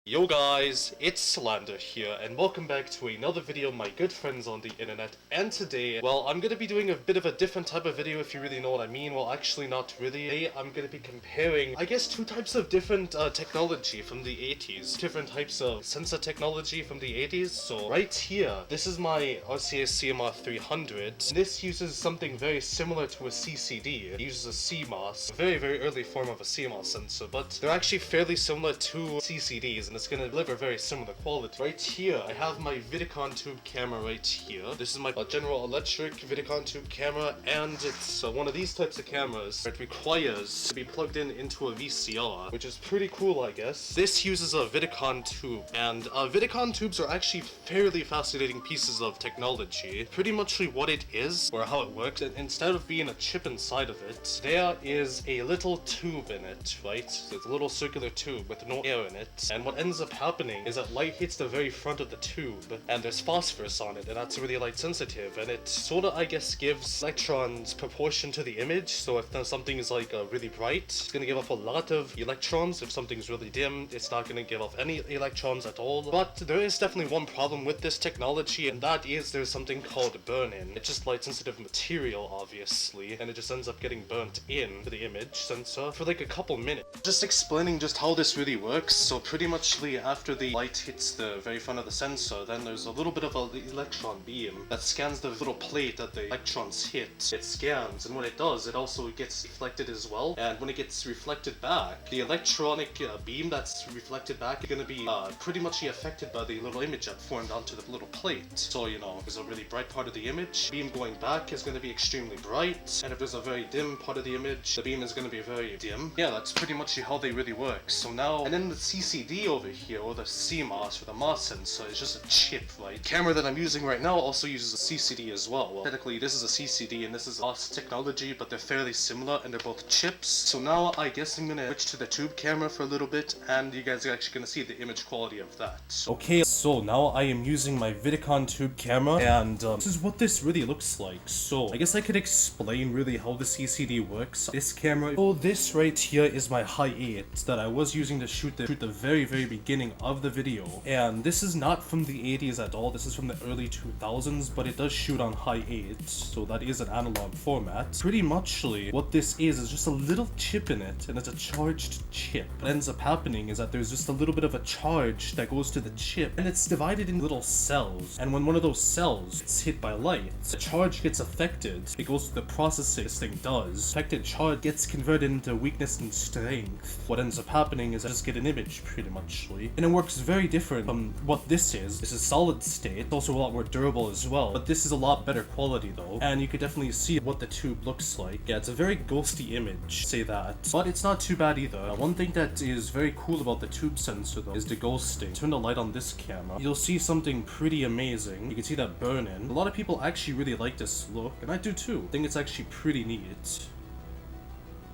Yo guys, it's Slander here, and welcome back to another video, my good friends on the internet. And today, well, I'm gonna be doing a bit of a different type of video, if you really know what I mean. Well, actually not really. Today, I'm gonna be comparing, I guess, two types of different technology from the 80s. Different types of sensor technology from the 80s. So, right here, this is my RCA CMR 300. This uses something very similar to a CCD. It uses a cmos, a very, very early form of a CMOS sensor, but they're actually fairly similar to CCDs, and it's going to deliver very similar quality. Right here, I have my vidicon tube camera right here. This is my General Electric vidicon tube camera, and it's one of these types of cameras that requires to be plugged in into a VCR, which is pretty cool, I guess. This uses a vidicon tube, and vidicon tubes are actually fairly fascinating pieces of technology. Pretty much what it is, or how it works, and instead of being a chip inside of it, there is a little tube in it, right? It's a little circular tube with no air in it, and what ends up happening is that light hits the very front of the tube, and there's phosphorus on it, and that's really light sensitive, and it sorta, I guess, gives electrons proportion to the image. So if something is like really bright, it's gonna give off a lot of electrons. If something's really dim, it's not gonna give off any electrons at all. But there is definitely one problem with this technology, and that is there's something called burn-in. It's just light sensitive material, obviously, and it just ends up getting burnt in to the image sensor for like a couple minutes. Just explaining just how this really works. So pretty much after the light hits the very front of the sensor, then there's a little bit of an electron beam that scans the little plate that the electrons hit. It scans, and when it does, it also gets reflected as well. And when it gets reflected back, the electronic beam that's reflected back is going to be pretty much affected by the little image that formed onto the little plate. So, you know, there's a really bright part of the image, beam going back is going to be extremely bright, and if there's a very dim part of the image, the beam is going to be very dim. Yeah, that's pretty much how they really work. So now, and then the CCD over here, or the cmos, or the MOS sensor, is just a chip, right? The camera that I'm using right now also uses a CCD as well. Well, technically this is a CCD and this is MOS technology, but they're fairly similar and they're both chips. So now I guess I'm gonna switch to the tube camera for a little bit, and you guys are actually gonna see the image quality of that. Okay, so now I am using my vidicon tube camera, and this is what this really looks like. So I guess I could explain really how the CCD works. This camera, so this right here is my high 8 that I was using to shoot the very beginning of the video, and this is not from the 80s at all. This is from the early 2000s, but it does shoot on high 8, so that is an analog format. Pretty muchly what this is just a little chip in it, and it's a charged chip. What ends up happening is that there's just a little bit of a charge that goes to the chip, and it's divided into little cells, and when one of those cells is hit by light, the charge gets affected. It goes to the processing this thing does. Affected charge gets converted into weakness and strength. What ends up happening is I just get an image, pretty much. And it works very different from what this is. This is solid state. It's also a lot more durable as well, but this is a lot better quality though, and you could definitely see what the tube looks like. Yeah, it's a very ghosty image, say that, but it's not too bad either. One thing that is very cool about the tube sensor though is the ghosting. Turn the light on this camera, you'll see something pretty amazing. You can see that burn-in. A lot of people actually really like this look, and I do too. I think it's actually pretty neat.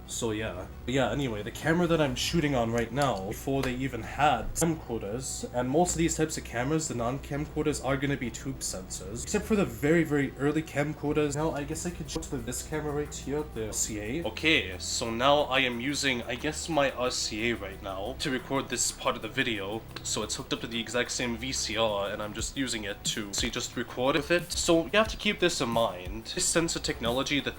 So yeah. But yeah, anyway, the camera that I'm shooting on right now, before they even had camcorders, and most of these types of cameras, the non-camcorders, are gonna be tube sensors, except for the very early camcorders. Now, I guess I could show to this camera right here, the RCA. Okay, so now I am using, I guess, my RCA right now to record this part of the video. So it's hooked up to the exact same VCR, and I'm just using it to just record with it. So you have to keep this in mind. This sensor technology, the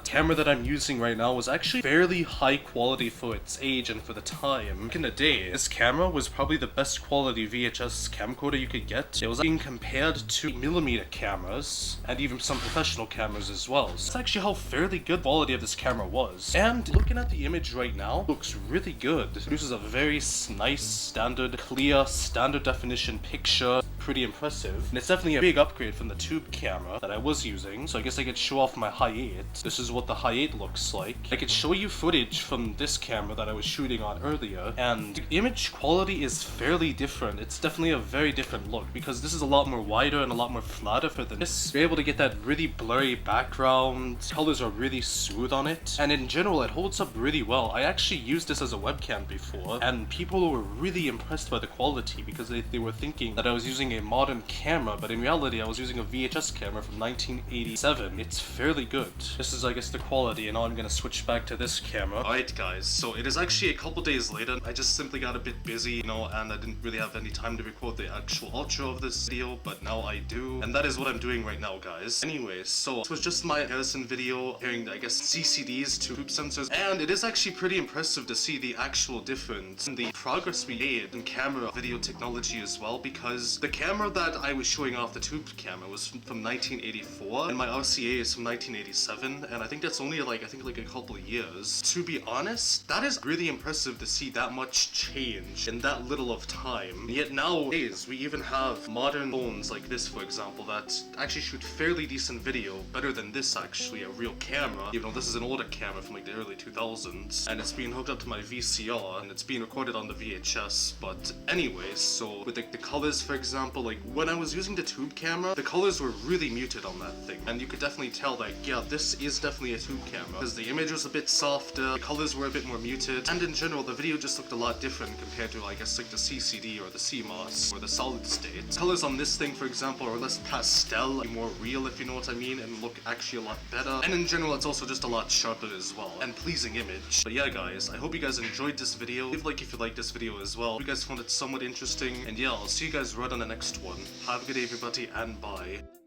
camera that I'm using right now, was actually fairly high quality for its age and for the time. Back in the day, this camera was probably the best quality VHS camcorder you could get. It was being compared to millimeter cameras, and even some professional cameras as well. So that's actually how fairly good quality of this camera was. And looking at the image right now, it looks really good. It produces a very nice, standard, clear, standard definition picture. Pretty impressive, and it's definitely a big upgrade from the tube camera that I was using. So I guess I could show off my high 8. This is what the high 8 looks like. I could show you footage from this camera that I was shooting on earlier, and the image quality is fairly different. It's definitely a very different look, because this is a lot more wider and a lot more flatter for this. You're able to get that really blurry background, colors are really smooth on it, and in general it holds up really well. I actually used this as a webcam before, and people were really impressed by the quality, because they were thinking that I was using a modern camera, but in reality I was using a VHS camera from 1987. It's fairly good. This is, I guess, the quality, and now I'm gonna switch back to this camera. Alright guys, so it is actually a couple days later. I just simply got a bit busy, you know, and I didn't really have any time to record the actual outro of this video, but now I do, and that is what I'm doing right now, guys. Anyways, so this was just my comparison video comparing, I guess, CCDs to tube sensors, and it is actually pretty impressive to see the actual difference in the progress we made in camera video technology as well, because the camera that I was showing off, the tube camera, was from 1984, and my RCA is from 1987, and I think that's only like a couple of years. To be honest, that is really impressive to see that much change in that little of time. Yet nowadays, we even have modern phones like this, for example, that actually shoot fairly decent video, better than this actually, a real camera, even though this is an older camera from like the early 2000s, and it's being hooked up to my VCR, and it's being recorded on the VHS. But anyways, so with the colors, for example, like when I was using the tube camera, the colors were really muted on that thing, and you could definitely tell that, yeah, this is definitely a tube camera, because the image was a bit softer, the colors were a bit more muted, and in general, the video just looked a lot different compared to, I guess, like the CCD or the CMOS or the solid state. Colors on this thing, for example, are less pastel, more real, if you know what I mean, and look actually a lot better, and in general, it's also just a lot sharper as well, and pleasing image. But yeah, guys, I hope you guys enjoyed this video. Leave a like if you liked this video as well. Hope you guys found it somewhat interesting, and yeah, I'll see you guys right on the next one. Have a good day, everybody, and bye.